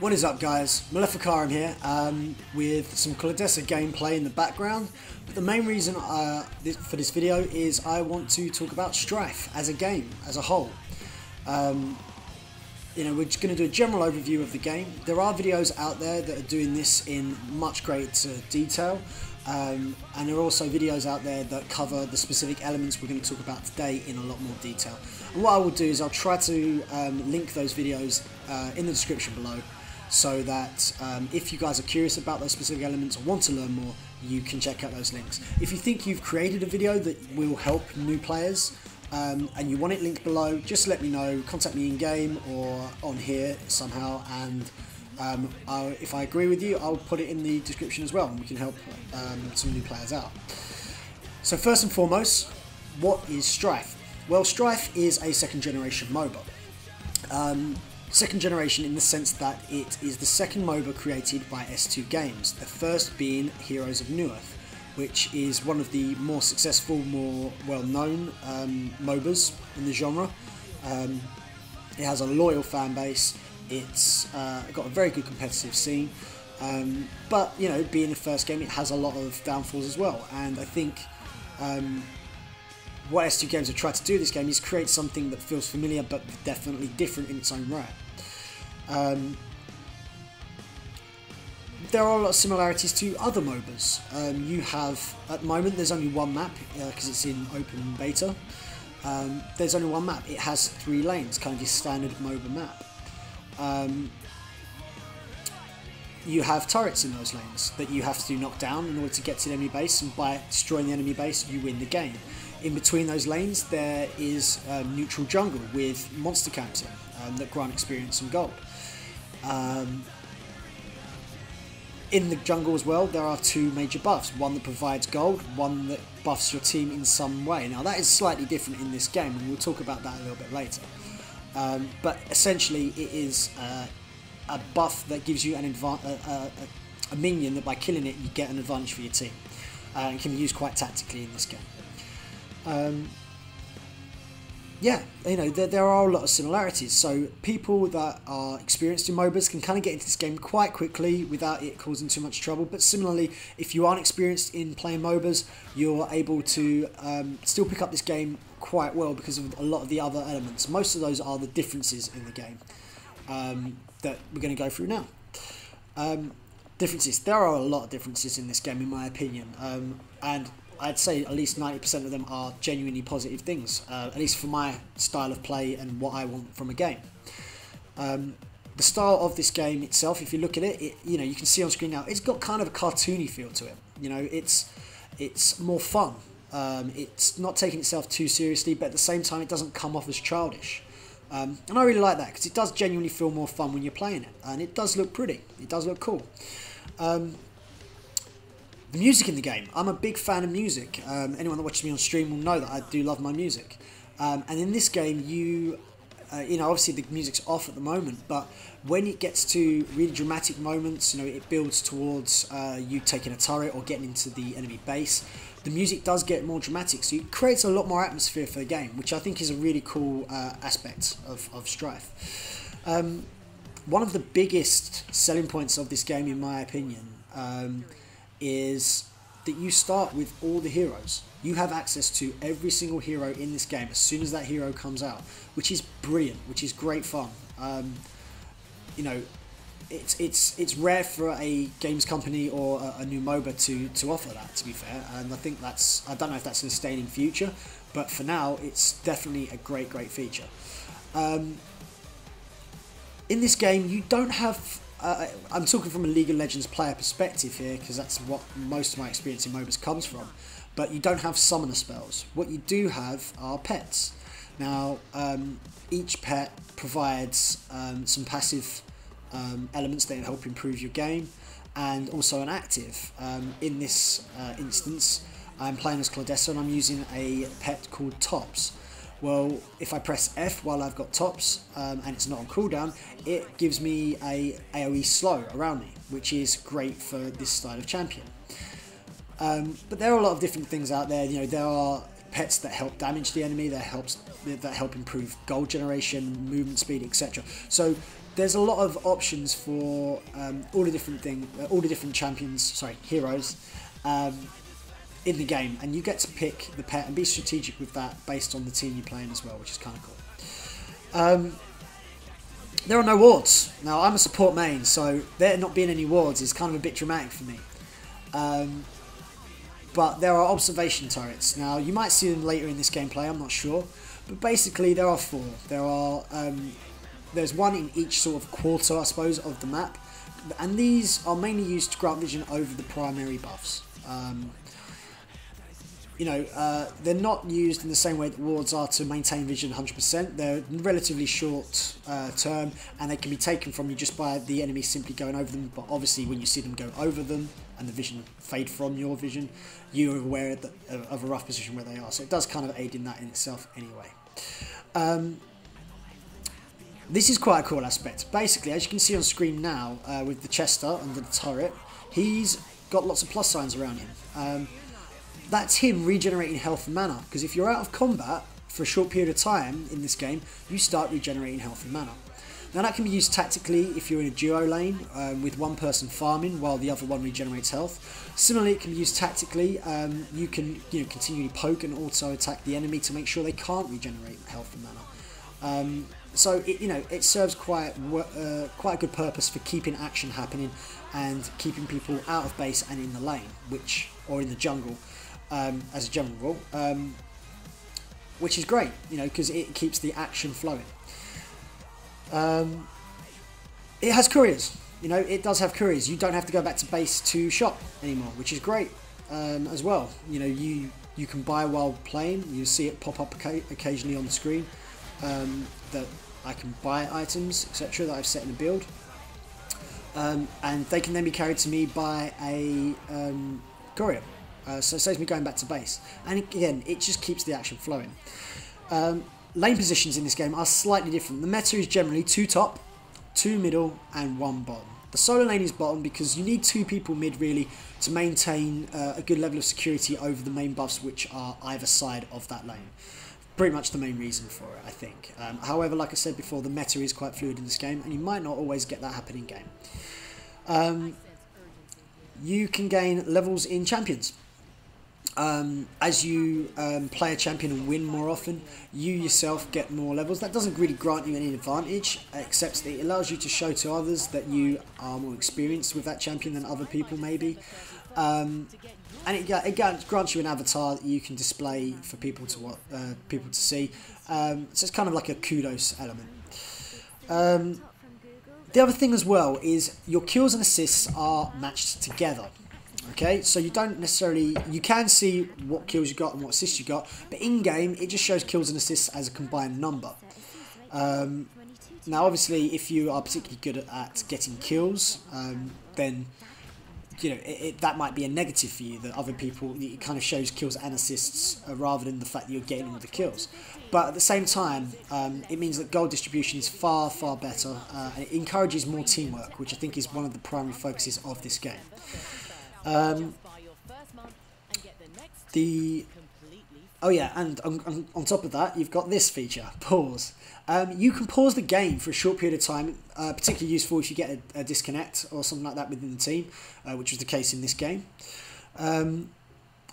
What is up, guys? Maleficarum here with some Claudessa gameplay in the background, but the main reason for this video is I want to talk about Strife as a game, as a whole. We're just going to do a general overview of the game. There are videos out there that are doing this in much greater detail, and there are also videos out there that cover the specific elements we're going to talk about today in a lot more detail. And what I will do is I'll try to link those videos in the description below, so that if you guys are curious about those specific elements or want to learn more, you can check out those links. If you think you've created a video that will help new players and you want it linked below, just let me know, contact me in game or on here somehow, and if I agree with you, I'll put it in the description as well and we can help some new players out. So first and foremost, what is Strife? Well, Strife is a second generation MOBA. Second generation in the sense that it is the second MOBA created by S2 Games, the first being Heroes of Newerth, which is one of the more successful, more well-known MOBAs in the genre. It has a loyal fan base, it's got a very good competitive scene, but you know, being the first game, it has a lot of downfalls as well, and I think what S2 Games have tried to do with this game is create something that feels familiar but definitely different in its own right. There are a lot of similarities to other MOBAs. You have, at the moment, there's only one map because it's in open beta. There's only one map. It has 3 lanes, kind of your standard MOBA map. You have turrets in those lanes that you have to knock down in order to get to the enemy base, and by destroying the enemy base, you win the game. In between those lanes, there is neutral jungle with monster camps that grant experience and gold. In the jungle as well, there are 2 major buffs, one that provides gold, one that buffs your team in some way. Now that is slightly different in this game, and we'll talk about that a little bit later. But essentially it is a buff that gives you a minion that by killing it you get an advantage for your team. It can be used quite tactically in this game. Yeah, you know, there are a lot of similarities, so people that are experienced in MOBAs can kind of get into this game quite quickly without it causing too much trouble, but similarly, if you aren't experienced in playing MOBAs, you're able to still pick up this game quite well because of a lot of the other elements. Most of those are the differences in the game that we're going to go through now. Differences. There are a lot of differences in this game in my opinion, and I'd say at least 90% of them are genuinely positive things, at least for my style of play and what I want from a game. The style of this game itself, if you look at it, you know, you can see on screen now, it's got kind of a cartoony feel to it. You know, it's more fun. It's not taking itself too seriously, but at the same time, it doesn't come off as childish. And I really like that because it does genuinely feel more fun when you're playing it, and it does look pretty. It does look cool. The music in the game, I'm a big fan of music. Anyone that watches me on stream will know that I do love my music. And in this game, you know, obviously the music's off at the moment, but when it gets to really dramatic moments, you know, it builds towards you taking a turret or getting into the enemy base, the music does get more dramatic, so it creates a lot more atmosphere for the game, which I think is a really cool aspect of Strife. One of the biggest selling points of this game, in my opinion, is that you start with all the heroes. You have access to every single hero in this game as soon as that hero comes out, which is brilliant, which is great fun. You know, it's rare for a games company or a new MOBA to offer that, to be fair, and I think I don't know if that's going to stay in future, but for now it's definitely a great feature. In this game you don't have I'm talking from a League of Legends player perspective here, because that's what most of my experience in MOBAs comes from, but you don't have summoner spells. What you do have are pets. Now, each pet provides some passive elements that help improve your game, and also an active. In this instance, I'm playing as Claudessa and I'm using a pet called Tops. Well, if I press F while I've got Tops and it's not on cooldown, it gives me a AoE slow around me, which is great for this style of champion. But there are a lot of different things out there. You know, there are pets that help damage the enemy, that help improve gold generation, movement speed, etc. So there's a lot of options for all the different heroes in the game, and you get to pick the pet and be strategic with that based on the team you're playing as well, which is kind of cool. There are no wards. Now, I'm a support main, so there not being any wards is kind of a bit dramatic for me. But there are observation turrets. Now, you might see them later in this gameplay, I'm not sure. But basically, there are 4. There's one in each sort of quarter, I suppose, of the map. And these are mainly used to grant vision over the primary buffs. They're not used in the same way that wards are to maintain vision 100%. They're relatively short term, and they can be taken from you just by the enemy simply going over them. But obviously, when you see them go over them and the vision fade from your vision, you're aware of a rough position where they are. So it does kind of aid in that in itself anyway. This is quite a cool aspect. Basically, as you can see on screen now, with the Chester under the turret, he's got lots of plus signs around him. That's him regenerating health and mana, because if you're out of combat for a short period of time in this game, you start regenerating health and mana. Now that can be used tactically if you're in a duo lane with one person farming while the other one regenerates health. Similarly, it can be used tactically. You can continually poke and auto attack the enemy to make sure they can't regenerate health and mana. So it serves quite a good purpose for keeping action happening and keeping people out of base and in the lane, or in the jungle. As a general rule, which is great, because it keeps the action flowing. It has couriers, it does have couriers. You don't have to go back to base to shop anymore, which is great as well. You can buy while playing. You see it pop up occasionally on the screen that I can buy items, etc. that I've set in a build, and they can then be carried to me by a courier. So it saves me going back to base. And again, it just keeps the action flowing. Lane positions in this game are slightly different. The meta is generally 2 top, 2 middle, and 1 bottom. The solo lane is bottom because you need 2 people mid really to maintain a good level of security over the main buffs which are either side of that lane. Pretty much the main reason for it, I think. However, like I said before, the meta is quite fluid in this game, and you might not always get that happen in game. You can gain levels in champions. As you play a champion and win more often, you yourself get more levels. That doesn't really grant you any advantage, except that it allows you to show to others that you are more experienced with that champion than other people maybe. And it grants you an avatar that you can display for people to see. So it's kind of like a kudos element. The other thing as well is your kills and assists are matched together. Okay, so you can see what kills you got and what assists you got, but in game it just shows kills and assists as a combined number. Now obviously if you are particularly good at getting kills, then that might be a negative for you, that other people, it kind of shows kills and assists rather than the fact that you're getting all the kills. But at the same time, it means that goal distribution is far, far better, and it encourages more teamwork, which I think is one of the primary focuses of this game. Oh yeah, and on top of that, you've got this feature, pause. You can pause the game for a short period of time, particularly useful if you get a disconnect or something like that within the team, which was the case in this game.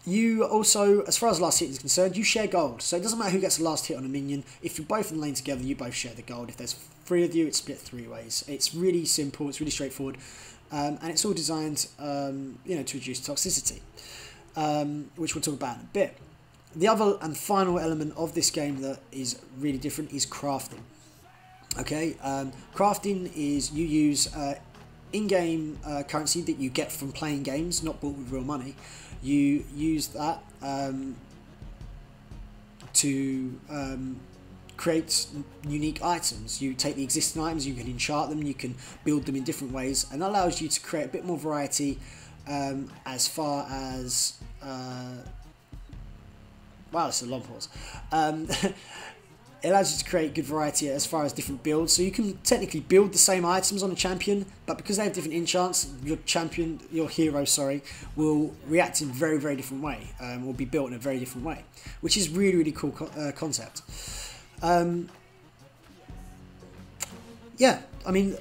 You also, as far as last hit is concerned, you share gold. So it doesn't matter who gets the last hit on a minion. If you're both in the lane together, you both share the gold. If there's 3 of you, it's split 3 ways. It's really simple, it's really straightforward. And it's all designed, to reduce toxicity, which we'll talk about in a bit. The other and final element of this game that is really different is crafting. Okay, crafting is you use in-game currency that you get from playing games, not bought with real money. You use that to create unique items. You take the existing items, you can enchant them, you can build them in different ways, and that allows you to create a bit more variety as far as wow, that's a long pause. It allows you to create good variety as far as different builds. So you can technically build the same items on a champion, but because they have different enchants, your hero, will react in a very, very different way, will be built in a very different way, which is really, really cool concept. yeah, I mean,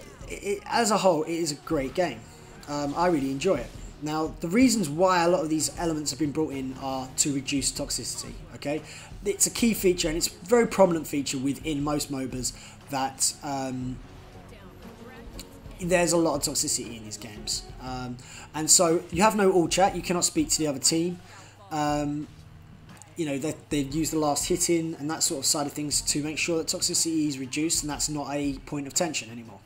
as a whole, it is a great game. I really enjoy it. Now, the reasons why a lot of these elements have been brought in are to reduce toxicity, okay? It's a key feature, and it's a very prominent feature within most MOBAs that there's a lot of toxicity in these games. And so you have no all chat, you cannot speak to the other team. You know, they use the last hit in and that sort of side of things to make sure that toxicity is reduced, and that's not a point of tension anymore.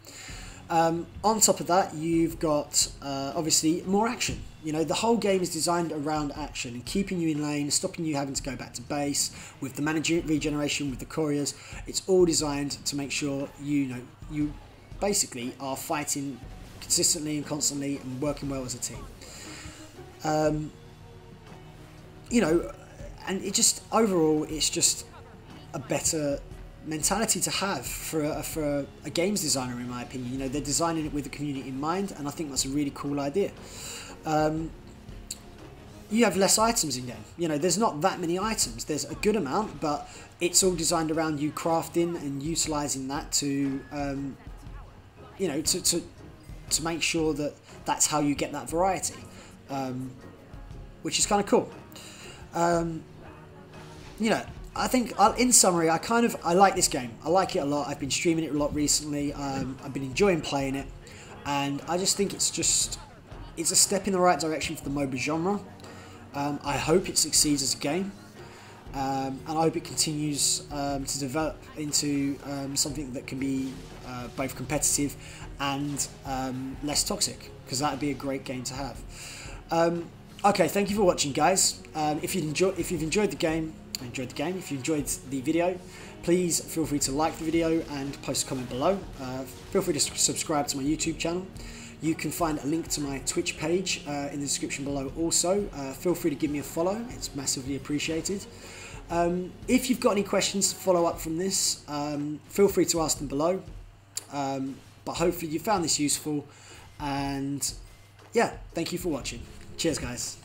On top of that, you've got obviously more action. You know, the whole game is designed around action and keeping you in lane, stopping you having to go back to base. With the manager regeneration, with the couriers, it's all designed to make sure you basically are fighting consistently and constantly and working well as a team. You know, and it just overall, it's just a better mentality to have for a games designer, in my opinion. You know, they're designing it with the community in mind, and I think that's a really cool idea. You have less items in game. You know, there's not that many items. There's a good amount, but it's all designed around you crafting and utilizing that to, you know, to make sure that that's how you get that variety, which is kind of cool. You know, I think, in summary, I like this game. I like it a lot. I've been streaming it a lot recently. I've been enjoying playing it, and I just think it's a step in the right direction for the MOBA genre. I hope it succeeds as a game, and I hope it continues to develop into something that can be both competitive and less toxic, because that would be a great game to have. Okay, thank you for watching, guys. If you've enjoyed the game, if you enjoyed the video, please feel free to like the video and post a comment below. Feel free to subscribe to my YouTube channel. You can find a link to my Twitch page in the description below also. Feel free to give me a follow, it's massively appreciated. If you've got any questions to follow up from this, feel free to ask them below. But hopefully you found this useful, and yeah, thank you for watching. Cheers, guys.